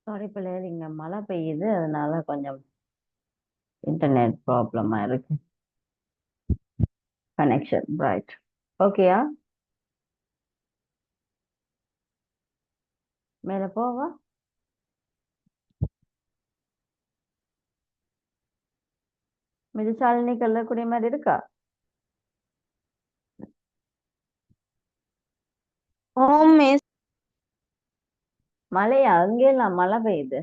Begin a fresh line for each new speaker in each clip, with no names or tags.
Sorry பிள்ளைகள் இங்க மழை பெய்யுது அதனால கொஞ்சம் இன்டர்நெட் ப்ராப்ளமா இருக்கு. Connection right. ஓகேயா? மேல போவா. மிதிசாலினி கல்லக்கூடிய மாதிரி இருக்கா?
ஓம் மிஸ்.
மழையா? அங்கெல்லாம் மழை பெய்யுது.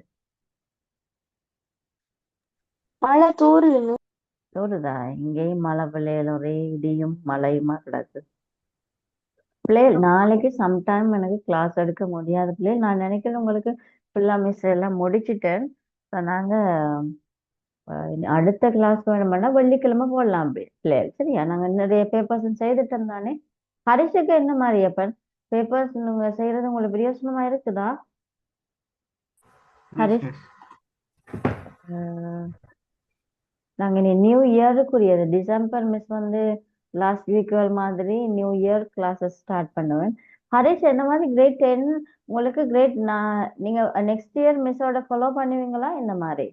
மழை தூருது மிஸ்.
தோறுதா? இங்கேயும் மழை பிள்ளைகள் ஒரே இடியும் மழையுமா கிடக்கு. பிள்ளைகள் நாளைக்கு சம்டைம் எனக்கு கிளாஸ் எடுக்க முடியாது பிள்ளைகள். நான் நினைக்கிறேன் உங்களுக்கு ஃபுல்லா மிஸ் எல்லாம் முடிச்சிட்டேன். So, நாங்க அடுத்த கிளாஸ் வேணுமென்னா வெள்ளிக்கிழமை போடலாம் பிள்ளைகள். சரியா? நாங்க நிறைய பேப்பர்ஸ் செய்துட்டோம் தானே. ஹரிஷுக்கு என்ன மாதிரி அப்ப பேப்பர்ஸ் நீங்க செய்யறது உங்களுக்கு பிரியோசனமா இருக்குதா
எஸ்
ஹரிஷ்?
மிஸ்.
நாங்க இனி நியூ இயருக்குரியது டிசம்பர் மிஸ் வந்து லாஸ்ட் வீக் மாதிரி நியூ இயர் கிளாஸஸ் ஸ்டார்ட் பண்ணுவேன். ஹரிஷ் என்ன மாதிரி கிரேட் 10 உங்களுக்கு நீங்க நெக்ஸ்ட் இயர் மிஸ்ஸோட ஃபாலோ பண்ணுவீங்களா என்ன மாதிரி?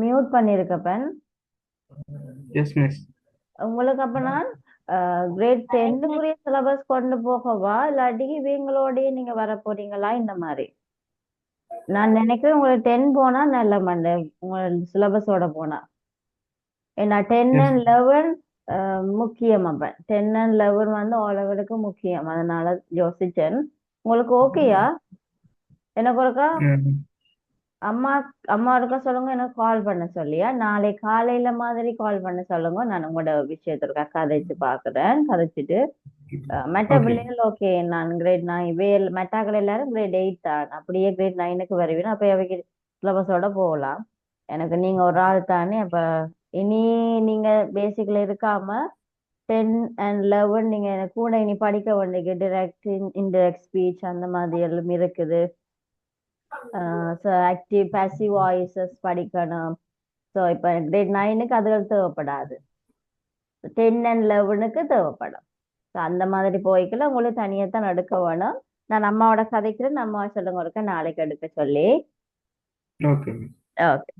மியூட் பண்ணிருக்கப்பன்.
Yes miss.
உங்களுக்கு அப்ப நான் கிரேட் 10க்குரிய சிலபஸ் கொண்டு போகவா இல்லாட்டி இவங்களோடய நீங்க வர போறீங்களா இந்த மாதிரி? நான் நினைக்கிறேன் உங்களுக்கு 10 போனா நல்ல மண்டை உங்களோட சிலபஸோட போனா. ஏன்னா 10
எஸ்.
அண்ட் 11 முக்கியம். அப்ப 10 அண்ட் 11 வந்து ஓரளவுக்கு முக்கியம். அதனால யோசிச்சேன். உங்களுக்கு ஓகேயா? எனக்கு ஒருக்கா அம்மா அம்மா ஒருக்கா சொல்லுங்க, எனக்கு கால் பண்ண சொல்லியா நாளை காலையில மாதிரி கால் பண்ண சொல்லுங்க. நான் உங்களோட விஷயத்திற்கா கதைச்சு பாக்குறேன். கதைச்சிட்டு மற்ற
ஓகே.
பிள்ளைகள் ஓகே நான் கிரேட் 9 மெட்டாக்கள் எல்லாரும் கிரேட் 8 தான். அப்படியே கிரேட் 9க்கு வருவீங்க. அப்ப அவைக்கு சிலபஸோட போகலாம். எனக்கு நீங்க ஒரு ஆள் தானே. அப்ப இனி நீங்க பேசிக்ல இருக்காம 10 அண்ட் 11 நீங்க கூட இனி படிக்க வேண்டிய டிரெக்ட் இன்டைரக்ட் ஸ்பீச் அந்த மாதிரி எல்லாம் இருக்குது. ஆக்டிவ் பாசிவ் வாய்ஸஸ் படிக்கணும். ஸோ இப்போ கிரேட் 9க்கு அதுகள் தேவைப்படாது. 10 அண்ட் 11க்கு தேவைப்படும். ஸோ அந்த மாதிரி போய்க்கல உங்களுக்கு தனியாக தான் எடுக்க வேணும். நான் அம்மாவோட கதைக்கிறேன். அம்மா சொல்லுங்க ஒருக்கா நாளைக்கு எடுக்க சொல்லி.
ஓகே.
ஓகே.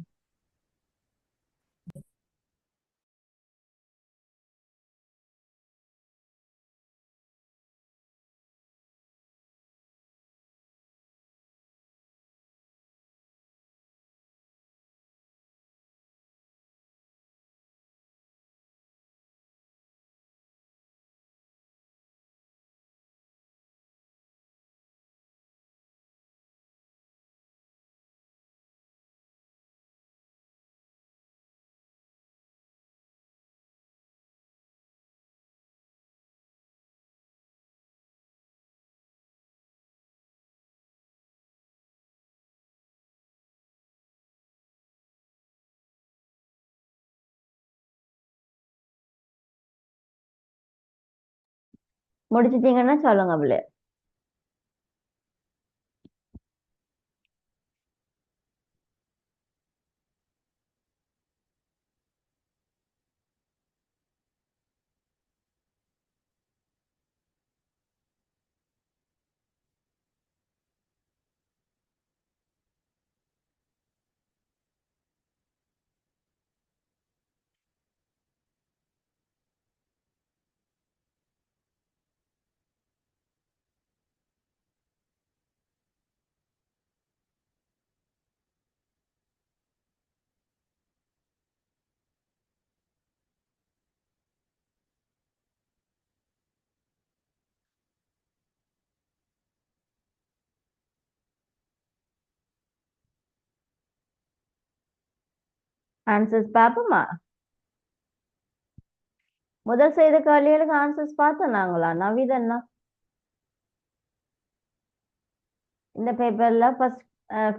முடிச்சிட்டீங்கன்னா சொல்லுங்க பிள்ளை. ஆன்சர்ஸ் பார்ப்போமா? முதல் செய்த கேள்விகளுக்கு ஆன்சர்ஸ் பார்த்தோம் நாங்களா நவீதன்னா இந்த பேப்பர்ல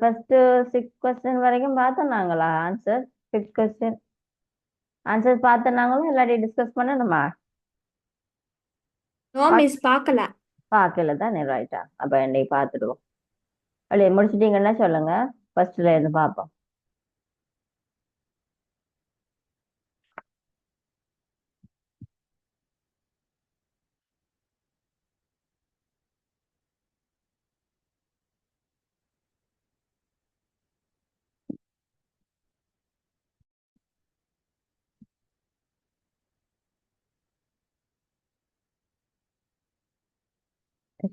ஃபர்ஸ்ட் 6 கொஸ்டின் வரைக்கும் பார்த்தோம் நாங்களா ஆன்சர். 5th கொஸ்டின் ஆன்சர்ஸ் பார்த்தோம் நாங்களும் இல்லாட்டி டிஸ்கஸ் பண்ணணுமா?
நோ மிஸ், பார்க்கல.
பார்க்கல தானே ரைட்டா. அப்ப இன்னைக்கு பார்த்துடுவோம். அப்படியே முடிச்சிட்டீங்கன்னா சொல்லுங்க. ஃபர்ஸ்ட்ல இருந்து பார்ப்போம்.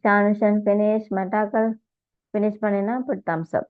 Shanishan finish. Matakal finish பண்ணினா put thumbs up.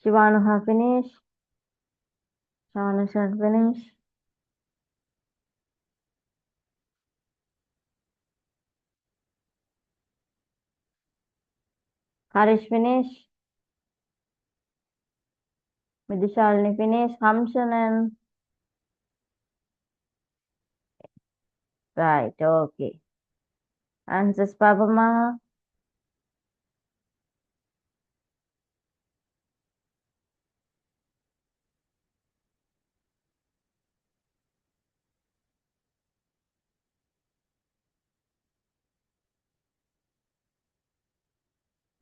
Shivanuha finish. Shanishan finish. Harish finish. Vidishalini finish. Hamshanan. Right, okay. Answers Papama.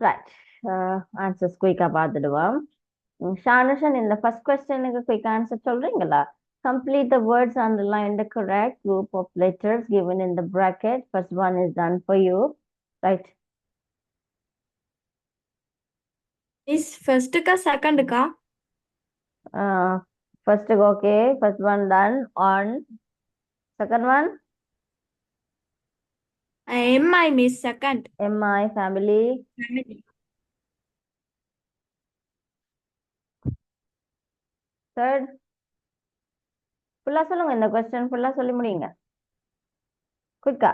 Right. Answers quick பார்த்துடுவோம். Shanashan, in the first question, quick answer சொல்றீங்களா? Complete the words underlined the correct group of letters given in the bracket. First one is done for you. Right.
Miss ஃபர்ஸ்ட்டுக்கா செகண்டுக்கா?
First okay. First one done. On. Second one,
MI miss second.
MI family. Third. ஃபுல்லா சொல்லுங்க, இந்த question ஃபுல்லா சொல்லி முடியுங்க. குயிக்கா.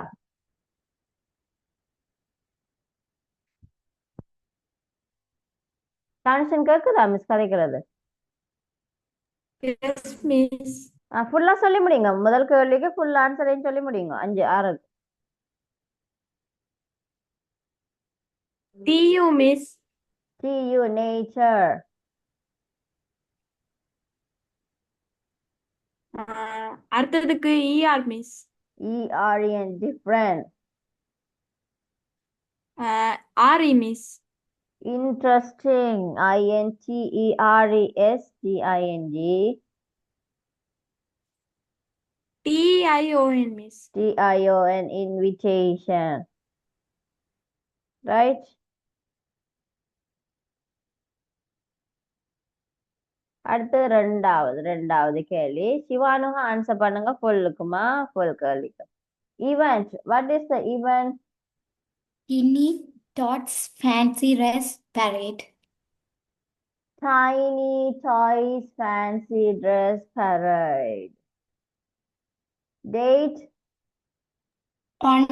டான்ஷன் கேக்குதா மிஸ் கதைக்கிறது?
Yes miss.
ஃபுல்லா சொல்லி முடியுங்க. முதல் கேள்விக்கு ஃபுல் ஆன்சரையும் சொல்லி முடியுங்க. 5 6.
T U miss.
TU nature.
அடுத்ததுக்கு E R miss.
ERN different.
R E miss.
Interesting. INTERESTING.
T I O N miss.
TION invitation. Right? அடுத்து ரெண்டாவது கேள்வி. சிவானுக ஆன்சர் பண்ணுங்க. ஃபுல்லுக்குமா? ஃபுல் கேள்விக்கு. Event. What is the event?
Tiny Tots Fancy Dress Parade.
Tiny Toys Fancy Dress Parade. Date?
On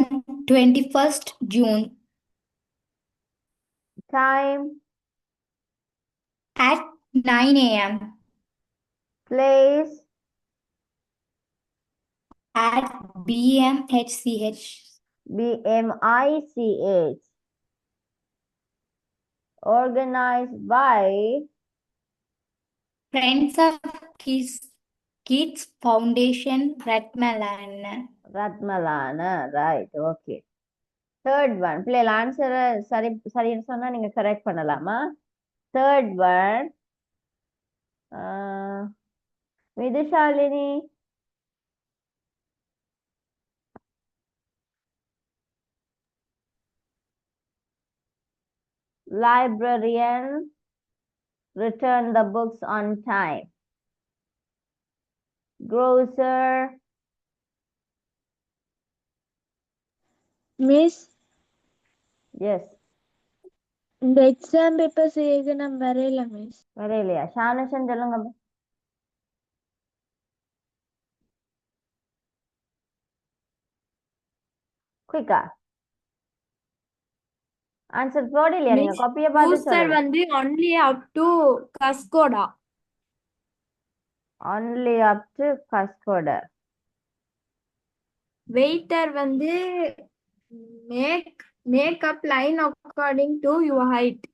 21st June
Time?
at 9 a.m.
Place?
at BMHCH.
BMICH. Organized by
Friends of Kids Foundation, Ratmalana.
Ratmalana. Right, okay. Third one. பிள்ளைகள் ஆன்சரை சரின்னு சொன்னா நீங்க correct பண்ணலாமா? Third one. விதுஷாலினி. Librarian return the books on time. Grocer.
Miss
Yes.
இந்த exam papers ஏக நான் வரையல miss.
வரையிலையா? ஷானஷன் சொல்லுங்க. குயிக்கா. ஆன்சர் போடலையா? நீங்க
மிஸ்
காப்பியை பார்த்து
யூசர்
சொல்லுங்க.
வந்து only up to cascoda.
Only up to Cascoda.
Waiter வந்து make up line according to your height.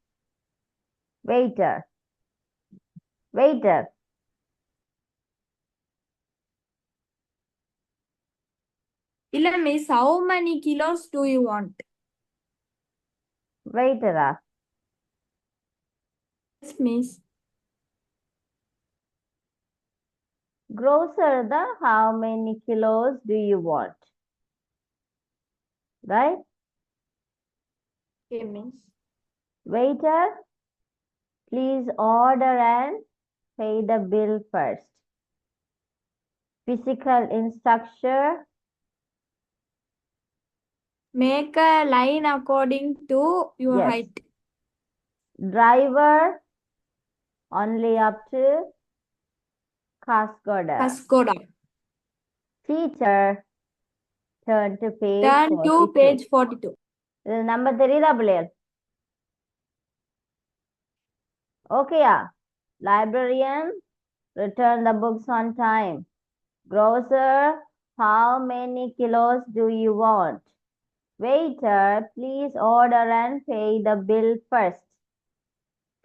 waiter, waiter,
இல்ல miss how many kilos do you want?
waiter
Yes miss.
grocer how many kilos do you want, right?
Okay miss.
Waiter, please order and pay the bill first. Physical instructor,
Make a line according to your
yes.
height.
Driver, only up to Kasgoda.
Kaskoda.
Teacher, turn to page
Turn to
42.
page 42.
இது number தெரியுதா பிள்ளைகள்? ஓகேயா? Librarian, return the books on time. Grocer, how many kilos do you want? Waiter, please order and pay the bill first.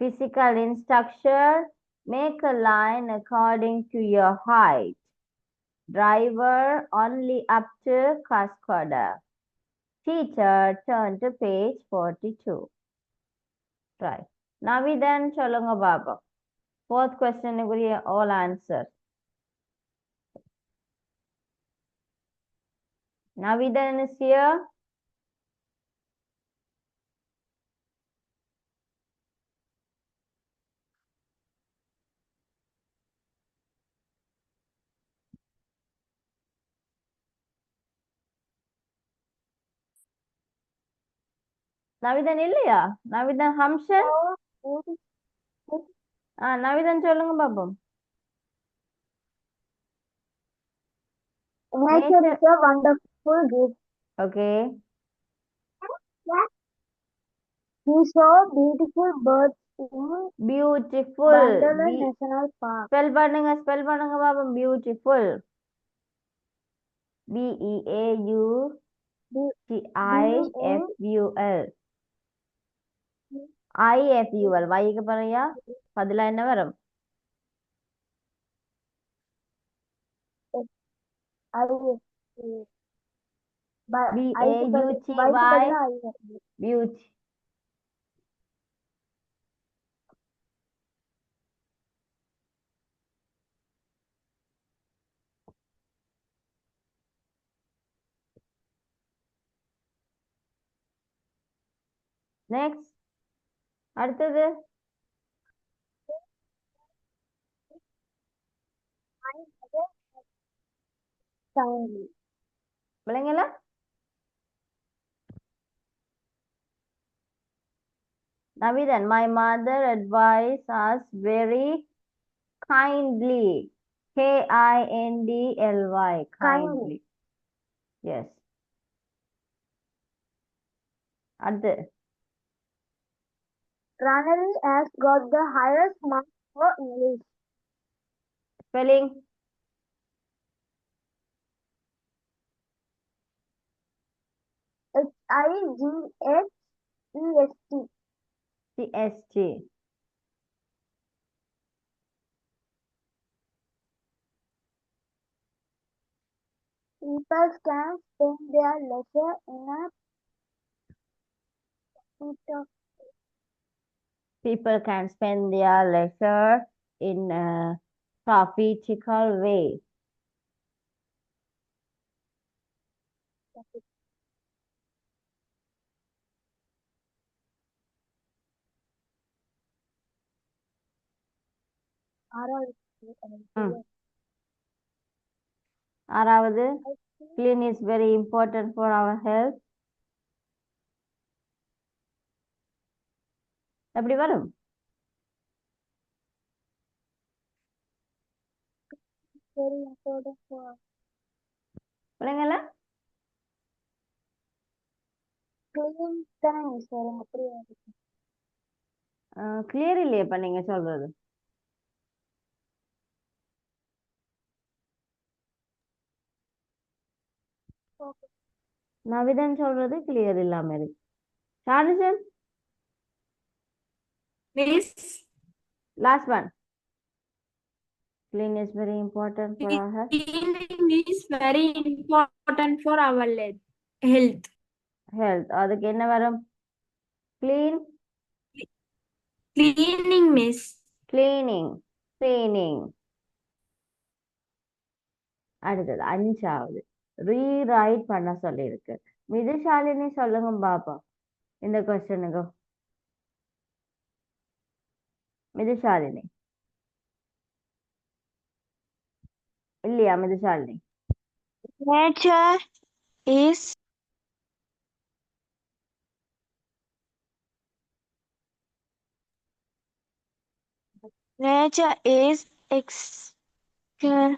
Physical instructor, make a line according to your height. Driver, only up to Kaskoda. Teacher, turn to page 42. Right. Navidan சொல்லுங்க பாப்போம். Fourth question குரிய all answer. Navidan is here. நவிதன் இல்லையா? நவிதன் ஹம்ஷன்? நவிதன் சொல்லுங்க பாப்போம்.
Nature is a wonderful gift.
Okay.
We saw beautiful birds in
Beautiful.
Wonderland National Park.
Spell பண்ணுங்க பாப்போம். Beautiful. B-E-A-U-T-I-F-U-L. I-F-U-L. வாய்க்கு பாருயா. பதிலா என்ன வரும்? B-A-U-T-Y. Beauty. Next. அடுத்தது. விளங்கல? Navidan, my mother advised us very kindly. Kindly. Kindly. Yes. அடுத்து.
Ranelli has got the highest marks for English.
Spelling.
H-I-G-H-E-S-T.
C-S-T.
People can spend their leisure in a
People can spend their leisure in a prophetical way. ஆறாவது, clean is very important for our health. எப்படி வரும்?
very important for
விளங்கல?
clean தானே miss வரும் அப்படி
clear இல்லையப்பா நீங்க சொல்றது. நவிதன் சொல்றது கிளியர் இல்லாம இருக்கு. ஷாலிசன்
Miss,
Last one. Clean is very important for our health.
cleaning is very important for our health.
Health. அதுக்கு என்ன வரும்? Clean,
Cleaning, miss.
cleaning, cleaning. அடுத்தது 5வது ரீரைட் பண்ண சொல்லியிருக்கு. மிதுஷாலினி சொல்லுங்க பாப்பா இந்த கொஸ்டினுக்கு. மிதுஷாலினி இல்லையா? மிதுஷாலினி
Nature is expert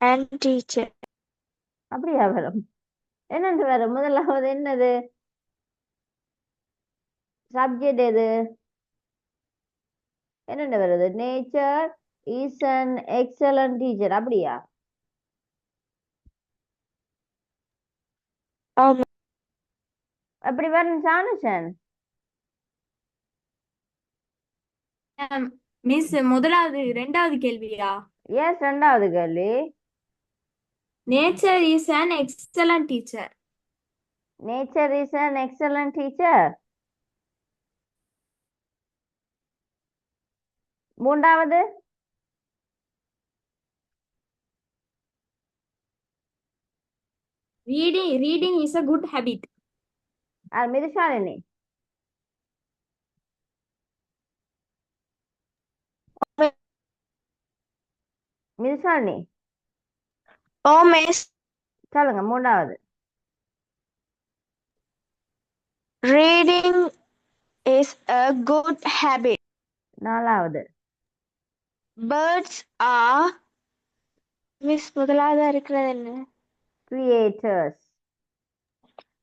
and teacher.
அப்படியா வரும்? என்னண்டு வரும்? முதலாவது என்னது? சப்ஜெக்ட் எது? என்னண்டு வருது? Nature is an excellent teacher. அப்படியா? அப்படி வரும் சானுஷன்?
மிஸ் ரெண்டாவது கேள்வியா?
எஸ், 2வது கேள்வி.
Nature is an excellent teacher.
Nature is an excellent teacher. 3வது
Reading is a good habit.
மிதுஷாலினி மிதுஷாலினி
Oh, miss.
சொல்லுங்க 3வது.
Reading is a good habit.
4வது.
Birds are மிஸ் முதலாவதா இருக்கிறது என்ன?
Creators.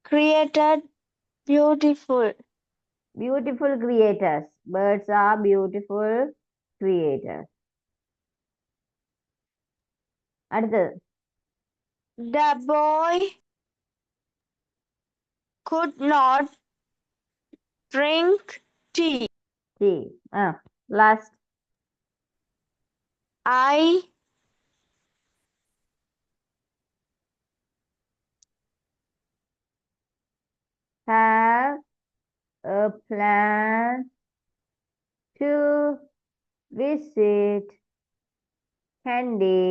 Created beautiful.
Beautiful creators. Birds are beautiful creators. அடுத்தது.
The boy could not drink tea.
Tea. Last.
I
have a plan to visit Kandy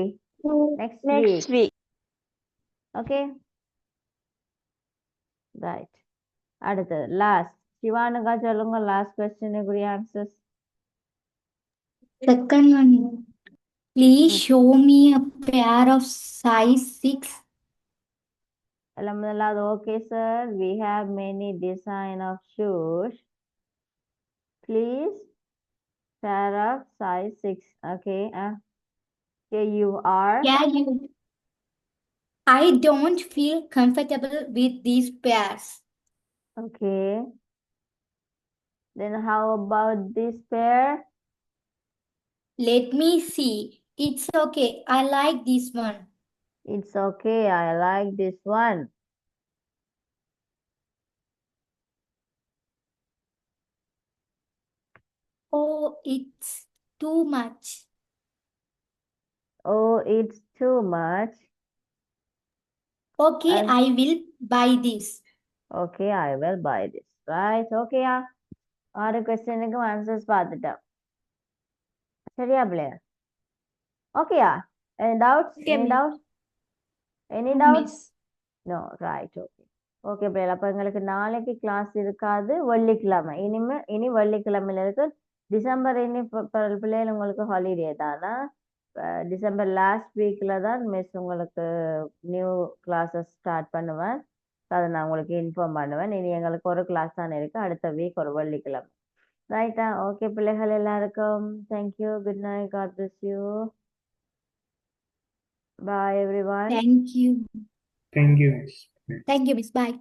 next week. Okay. Right. அடுத்தது last. சிவானுக்கா சொல்லுங்க last questionக்குரிய answers.
Second one. Please show me a pair of size 6.
முதலாவது okay sir, we have many design of shoes. Please pair of size 6. Okay. Here you are.
Yeah, I don't feel comfortable with these pairs.
Okay. Then how about this pair?
Let me see. It's okay. I like this one.
It's okay. I like this one.
Oh, it's too much.
Oh, it's too much.
Okay, I will buy this.
Okay, I will buy this. Right? Okay. 6 questionக்கு answers பார்த்துட்டோம். சரியா பிள்ளையா? ஓகேயா? Any doubts? Any doubts? Any doubts? No, right. Okay. Okay பிள்ளைகள், அப்போ எங்களுக்கு நாளைக்கு class இருக்காது, வெள்ளிக்கிழமை. இனி வெள்ளிக்கிழமையில இருக்கு. டிசம்பர் பிள்ளைகள் உங்களுக்கு ஹாலிடே தானா? டிசம்பர் லாஸ்ட் வீக்ல தான் மிஸ் உங்களுக்கு நியூ கிளாஸஸ் ஸ்டார்ட் பண்ணுவேன். அதை நான் உங்களுக்கு இன்ஃபார்ம் பண்ணுவேன். இனி எங்களுக்கு ஒரு கிளாஸ் தான் இருக்கு, அடுத்த வீக் ஒரு வெள்ளிக்கிழமை. ரைட்டா? ஓகே பிள்ளைகள் எல்லாருக்கும் thank you. Good night. God bless you. Bye everyone.
Thank you.
Thank you, miss.
Thank you, Miss. Bye.